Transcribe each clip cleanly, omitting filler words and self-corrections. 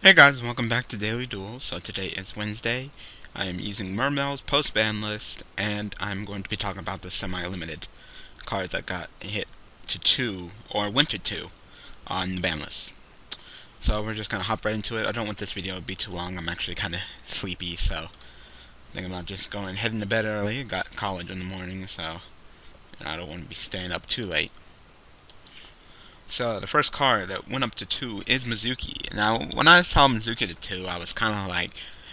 Hey guys, welcome back to Daily Duels. So today is Wednesday. I am using Mermails post-ban list, and I'm going to be talking about the semi-limited cards that got hit to 2, or went to 2, on the ban list. So we're just going to hop right into it. I don't want this video to be too long. I'm actually kind of sleepy, so thinking about just heading to bed early. Got college in the morning, so I don't want to be staying up too late. So the first card that went up to 2 is Mizuki. Now, when I saw Mizuki to 2, I was kind of like,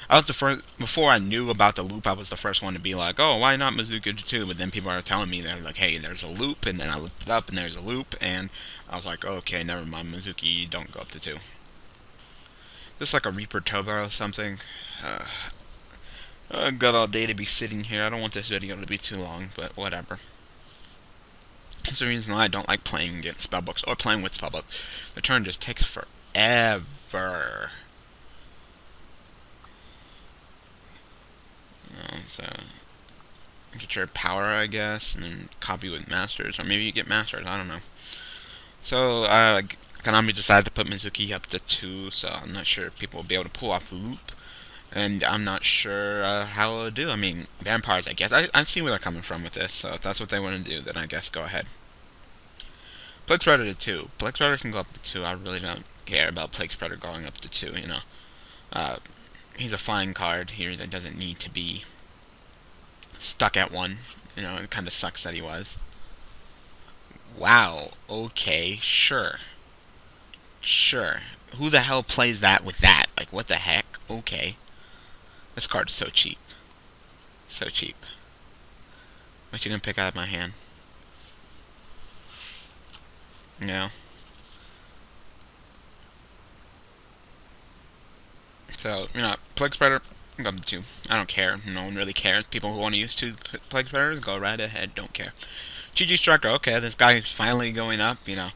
I was the first, before I knew about the loop, I was the first one to be like, oh, why not Mizuki to 2? But then people are telling me, they're like, hey, there's a loop, and then I looked it up, and there's a loop, and I was like, okay, never mind, Mizuki, don't go up to 2. Just like a Reaper Toba or something. Got all day to be sitting here. I don't want this video to be too long, but whatever. That's the reason why I don't like playing against spellbooks or playing with spellbooks. The turn just takes forever. So get your power, I guess, and then copy with masters, or maybe you get masters. I don't know. So Konami decided to put Mizuki up to 2, so I'm not sure if people will be able to pull off the loop. And I'm not sure how it'll do. I mean, vampires, I guess. I see where they're coming from with this, so if that's what they want to do, then I guess go ahead. Plague Spreader to 2. Plague Spreader can go up to 2. I really don't care about Plague Spreader going up to 2, you know. He's a flying card here that doesn't need to be stuck at 1. You know, it kind of sucks that he was. Wow. Okay, sure. Sure. Who the hell plays that with that? Like, what the heck? Okay. This card's so cheap. So cheap. What you gonna pick out of my hand? No. So, you know, Plague Spreader, go up to 2. I don't care. No one really cares. People who want to use 2 Plague Spreaders, go right ahead. Don't care. GG Striker, okay, this guy is finally going up, you know.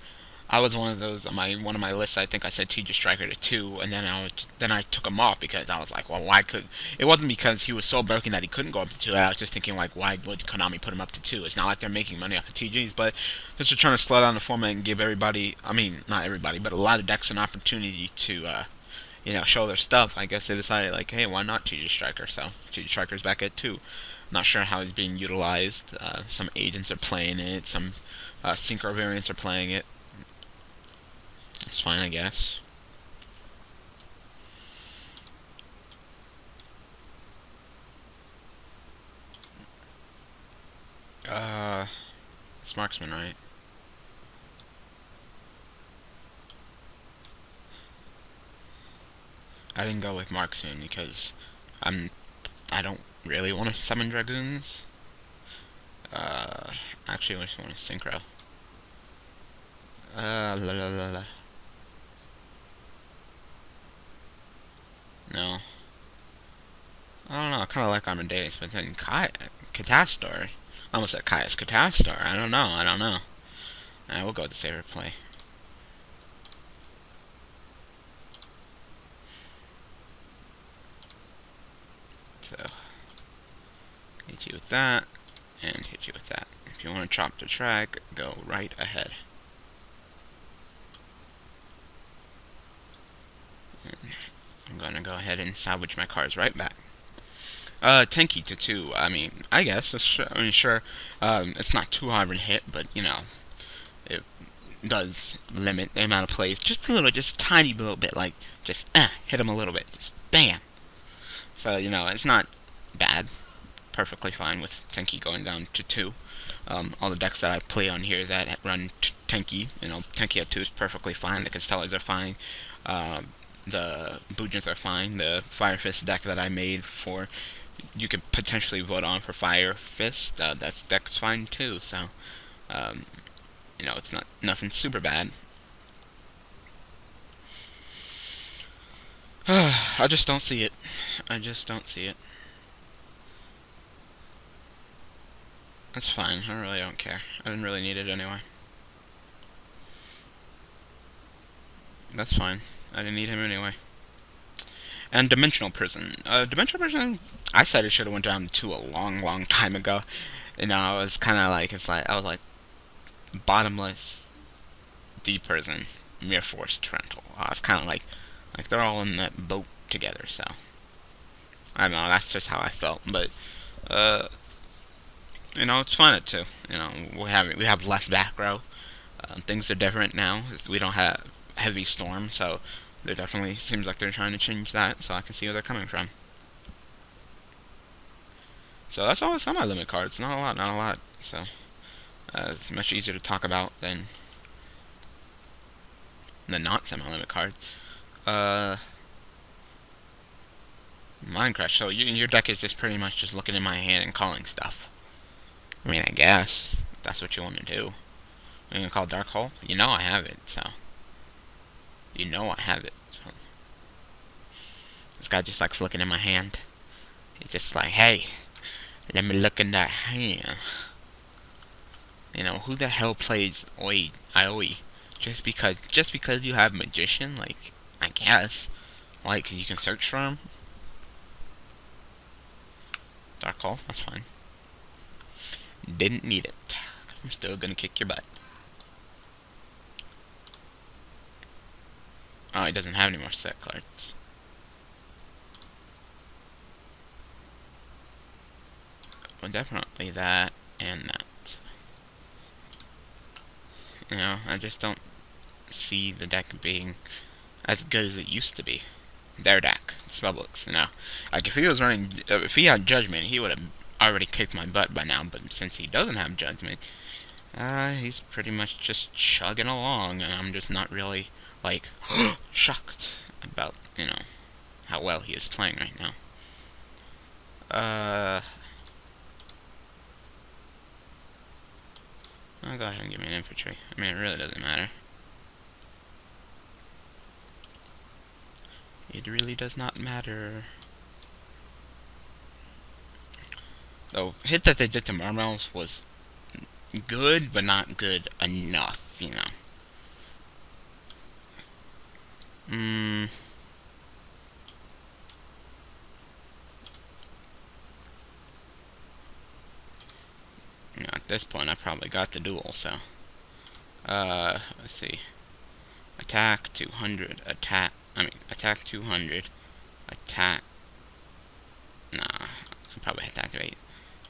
I was one of those on one of my lists. I think I said TJ Striker to 2, and then I took him off because I was like, well, why could? It wasn't because he was so broken that he couldn't go up to 2. I was just thinking like, why would Konami put him up to 2? It's not like they're making money off of TGs, but just to trying to slow down the format and give everybody, I mean, not everybody, but a lot of decks an opportunity to, you know, show their stuff. I guess they decided like, hey, why not TJ Striker? So TJ Striker's back at 2. Not sure how he's being utilized. Some agents are playing it. Some synchro variants are playing it. It's fine, I guess. It's marksman, right? I didn't go with marksman because I don't really want to summon dragoons. Actually, I just want to synchro. La la la la. No. I don't know, I kind of like Amadeus, but then Catastor. I almost said Caius Catastor. I don't know. We'll go with the saber play. So, hit you with that, and hit you with that. If you want to chop the track, go right ahead. And I'm gonna go ahead and salvage my cards right back. Tenki to 2. I mean, I guess. Sure. It's not too hard of a hit, but you know, it does limit the amount of plays just a little, just a tiny little bit. Like just hit him a little bit, just bam. So you know, it's not bad. Perfectly fine with Tenki going down to 2. All the decks that I play on here that run Tenki, you know, Tenki at 2 is perfectly fine. The Constellars are fine. The Bujins are fine. The Fire Fist deck that I made for, you could potentially vote on for Fire Fist. That deck's fine too. So, you know, it's nothing super bad. I just don't see it. I just don't see it. That's fine. I really don't care. I didn't really need it anyway. That's fine. I didn't need him anyway. And Dimensional Prison. Dimensional Prison, I said it should have went down to a long time ago. You know, I was kind of like, I was like, bottomless, deep prison, mere force torrential. I was kind of like, Like, they're all in that boat together, so. I don't know, that's just how I felt, but, it's fun at 2. We have less back row. Things are different now. We don't have heavy storm, so there definitely seems like they're trying to change that, so I can see where they're coming from. So that's all the semi-limit cards. Not a lot. So it's much easier to talk about than the not semi-limit cards. Minecraft. So your deck is just pretty much just looking in my hand and calling stuff. I mean, I guess that's what you want to do. I'm gonna call Dark Hole. You know I have it, so. You know I have it. So. This guy just likes looking in my hand. He's just like, hey, let me look in that hand. Who the hell plays Ioi? Just because you have Magician? Like, I guess. Why? Because you can search for him? Dark Hole, that's fine. Didn't need it. I'm still gonna kick your butt. Oh, he doesn't have any more set cards. Well, definitely that and that. I just don't see the deck being as good as it used to be. Their deck, Spellbooks, Like, if he was running, if he had Judgment, he would have already kicked my butt by now, but since he doesn't have Judgment, he's pretty much just chugging along, and I'm just not really, like, shocked about, how well he is playing right now. I'll go ahead and give me an infantry. I mean, it really doesn't matter. It really does not matter. The hit that they did to Mermails was good, but not good enough, At this point, I probably got the duel, so. Let's see. Attack 200, attack 200, attack. Nah, I probably have to activate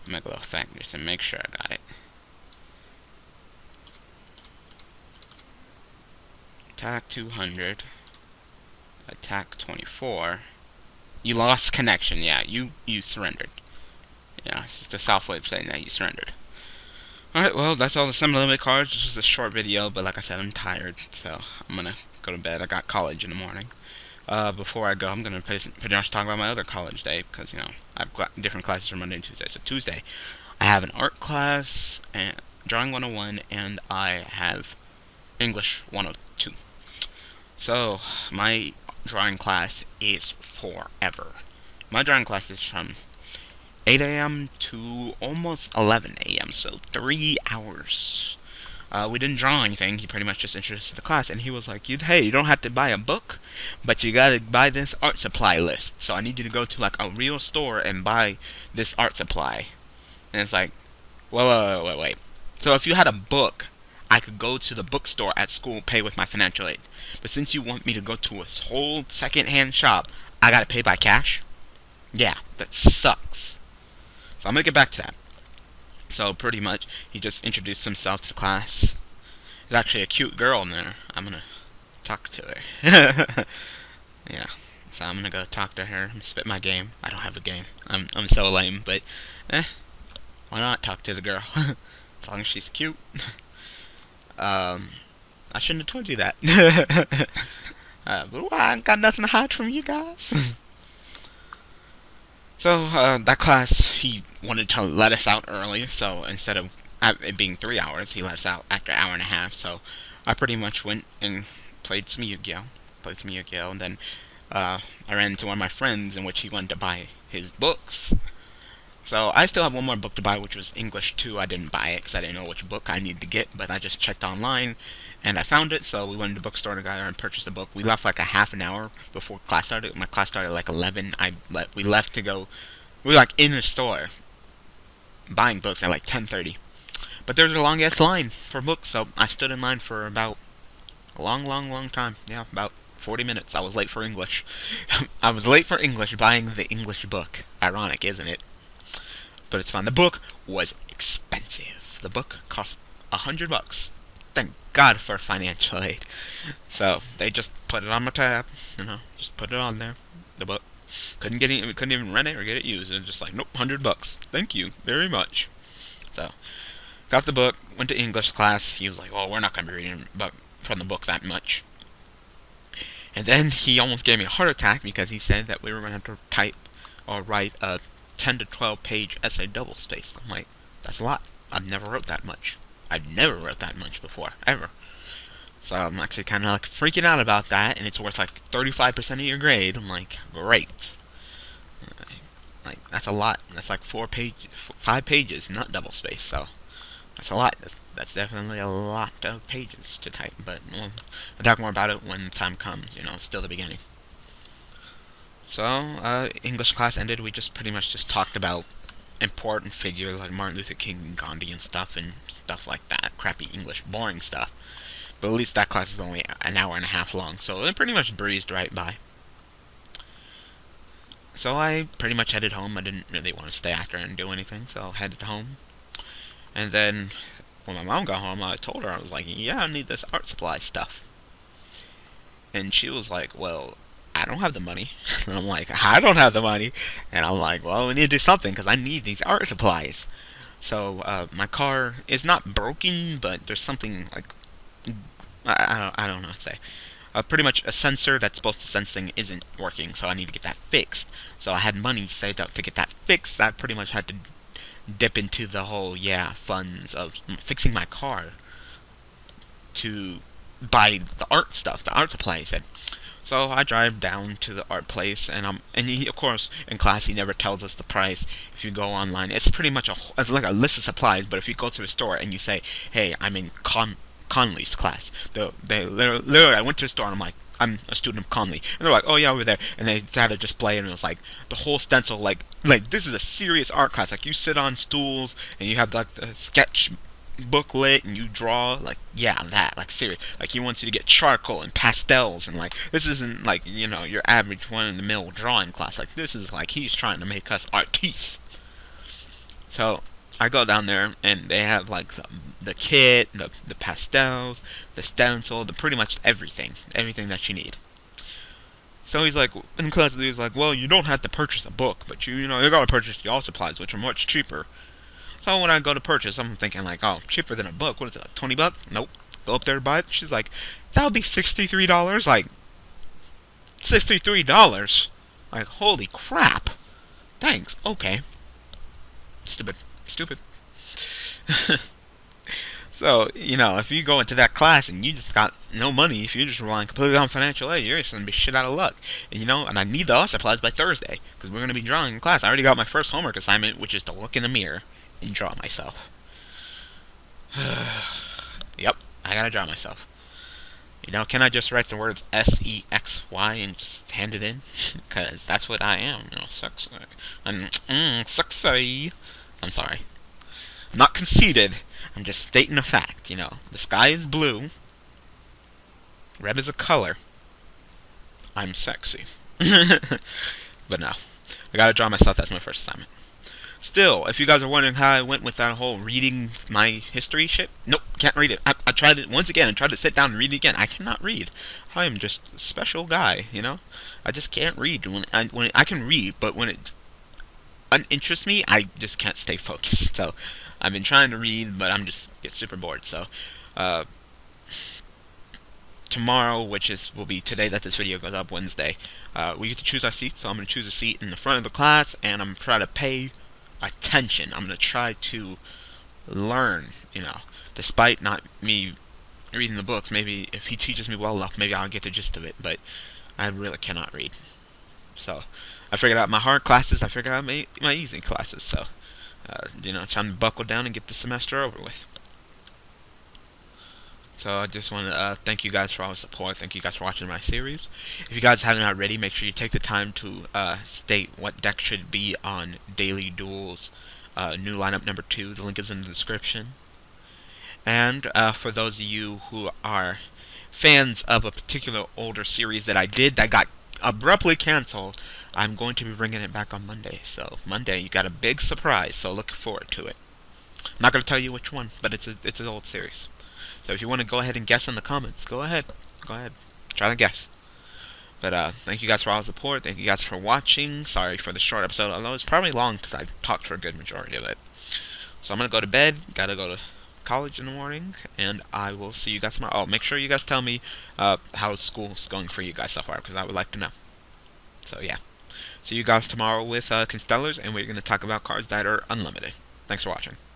Megalo effect just to make sure I got it. Attack 200, attack 24. You lost connection, yeah, you surrendered. Yeah, it's just a soft way of saying that you surrendered. Alright, well, that's all the semi-limit cards. This was a short video, but like I said, I'm tired, so I'm gonna go to bed. I got college in the morning. Before I go, I'm gonna pretty much talk about my other college day, because, I've got different classes from Monday and Tuesday. So Tuesday, I have an art class, and Drawing 101, and I have English 102. So, my drawing class is forever. My drawing class is from 8 a.m. to almost 11 a.m., so 3 hours. We didn't draw anything. He pretty much just introduced the class, and he was like, hey, you don't have to buy a book, but you gotta buy this art supply list. So I need you to go to, like, a real store and buy this art supply. And it's like, wait. So if you had a book, I could go to the bookstore at school, pay with my financial aid. But since you want me to go to a whole second-hand shop, I gotta pay by cash? Yeah, that sucks. So I'm gonna get back to that. So pretty much, he just introduced himself to the class. There's actually a cute girl in there. I'm gonna talk to her. Yeah. So I'm gonna go talk to her, spit my game. I don't have a game. I'm so lame, but why not talk to the girl? As long as she's cute. I shouldn't have told you that. But I ain't got nothing to hide from you guys. So, that class, he wanted to let us out early, so instead of it being 3 hours, he let us out after an hour and a half, so I pretty much went and played some Yu-Gi-Oh! And then, I ran into one of my friends in which he wanted to buy his books. So, I still have one more book to buy, which was English 2. I didn't buy it, because I didn't know which book I needed to get, but I just checked online, and I found it, so we went to the bookstore together and purchased a book. We left like a half an hour before class started. My class started at like 11. We left to go. We were like in the store buying books at like 10:30. But there was a long ass line for books, so I stood in line for about a long time. Yeah, about 40 minutes. I was late for English. I was late for English buying the English book. Ironic, isn't it? But it's fine. The book was expensive. The book cost $100. Thank God for financial aid. So they just put it on my tab, just put it on there. The book couldn't even rent it or get it used. And just like, nope, $100. Thank you very much. So got the book, went to English class. He was like, well, we're not gonna be reading from the book that much. And then he almost gave me a heart attack because he said that we were gonna have to type or write a 10 to 12 page essay double-spaced. I'm like, that's a lot. I've never wrote that much. I've never wrote that much before, ever. So I'm actually kind of like freaking out about that, and it's worth like 35% of your grade. I'm like, great. Like, that's a lot. That's like 5 pages, not double-spaced, so that's a lot. That's definitely a lot of pages to type, but we'll talk more about it when the time comes. It's still the beginning. So, English class ended. We just pretty much just talked about important figures like Martin Luther King and Gandhi and stuff like that. Crappy English, boring stuff. But at least that class is only an hour and a half long, so it pretty much breezed right by. So I pretty much headed home. I didn't really want to stay after and do anything, so I headed home. And then, when my mom got home, I told her, I was like, yeah, I need this art supply stuff. And she was like, well, I don't have the money. And I'm like, I don't have the money. And I'm like, well, we need to do something because I need these art supplies. So my car is not broken, but there's something like I don't know what to say. Pretty much a sensor that's supposed to sense things isn't working, so I need to get that fixed. So I had money saved up to get that fixed. I pretty much had to dip into the whole funds of fixing my car to buy the art stuff, the art supply. He said. So I drive down to the art place, and he, of course, in class he never tells us the price. If you go online, it's pretty much it's like a list of supplies. But if you go to the store and you say, "Hey, I'm in Conley's class," they literally, I went to the store and I'm like, "I'm a student of Conley," and they're like, "Oh yeah, over there." And they had a display, and it was like the whole stencil, like this is a serious art class. Like you sit on stools and you have like the sketch booklet and you draw, like that, like serious, like he wants you to get charcoal and pastels, and like this isn't like your average one-in-the-mill drawing class. Like this is like he's trying to make us artistes. So I go down there and they have like the kit, the pastels, the stencil, pretty much everything that you need. So he's like, in class he's like, well, you don't have to purchase a book, but you gotta purchase the art supplies, which are much cheaper. So when I go to purchase, I'm thinking like, oh, cheaper than a book. What is it, like $20? Nope. Go up there to buy it. She's like, that would be $63. Like, $63. Like, holy crap. Thanks. Okay. Stupid. So, if you go into that class and you just got no money, if you're just relying completely on financial aid, you're just going to be shit out of luck. And, and I need the art supplies by Thursday, because we're going to be drawing in class. I already got my first homework assignment, which is to look in the mirror and draw myself. Yep, I gotta draw myself. Can I just write the words SEXY and just hand it in? Because that's what I am, sexy. Sexy. I'm sorry. I'm not conceited. I'm just stating a fact, The sky is blue. Red is a color. I'm sexy. But no. I gotta draw myself. That's my first assignment. Still, if you guys are wondering how I went with that whole reading my history shit, nope, can't read it. I tried it once again and tried to sit down and read it again. I cannot read. I am just a special guy, I just can't read. When I can read, but when it uninterests me, I just can't stay focused. So, I've been trying to read, but I'm just get super bored. So, tomorrow, which will be today that this video goes up, Wednesday, we get to choose our seat. So I'm going to choose a seat in the front of the class, and I'm trying to pay attention. I'm going to try to learn, despite not me reading the books. Maybe if he teaches me well enough, maybe I'll get the gist of it, but I really cannot read. So I figured out my hard classes, I figured out my easy classes, so time to buckle down and get the semester over with. So I just want to thank you guys for all the support. Thank you guys for watching my series. If you guys haven't already, make sure you take the time to state what deck should be on Daily Duels new lineup number 2. The link is in the description. And for those of you who are fans of a particular older series that I did that got abruptly canceled, I'm going to be bringing it back on Monday. So Monday, you got a big surprise. So look forward to it. I'm not going to tell you which one, but it's an old series. So if you want to go ahead and guess in the comments, go ahead. Go ahead. Try to guess. But thank you guys for all the support. Thank you guys for watching. Sorry for the short episode, although it's probably long because I talked for a good majority of it. So I'm going to go to bed. Got to go to college in the morning, and I will see you guys tomorrow. Oh, make sure you guys tell me how school's going for you guys so far, because I would like to know. So yeah, see you guys tomorrow with Constellars, and we're going to talk about cards that are unlimited. Thanks for watching.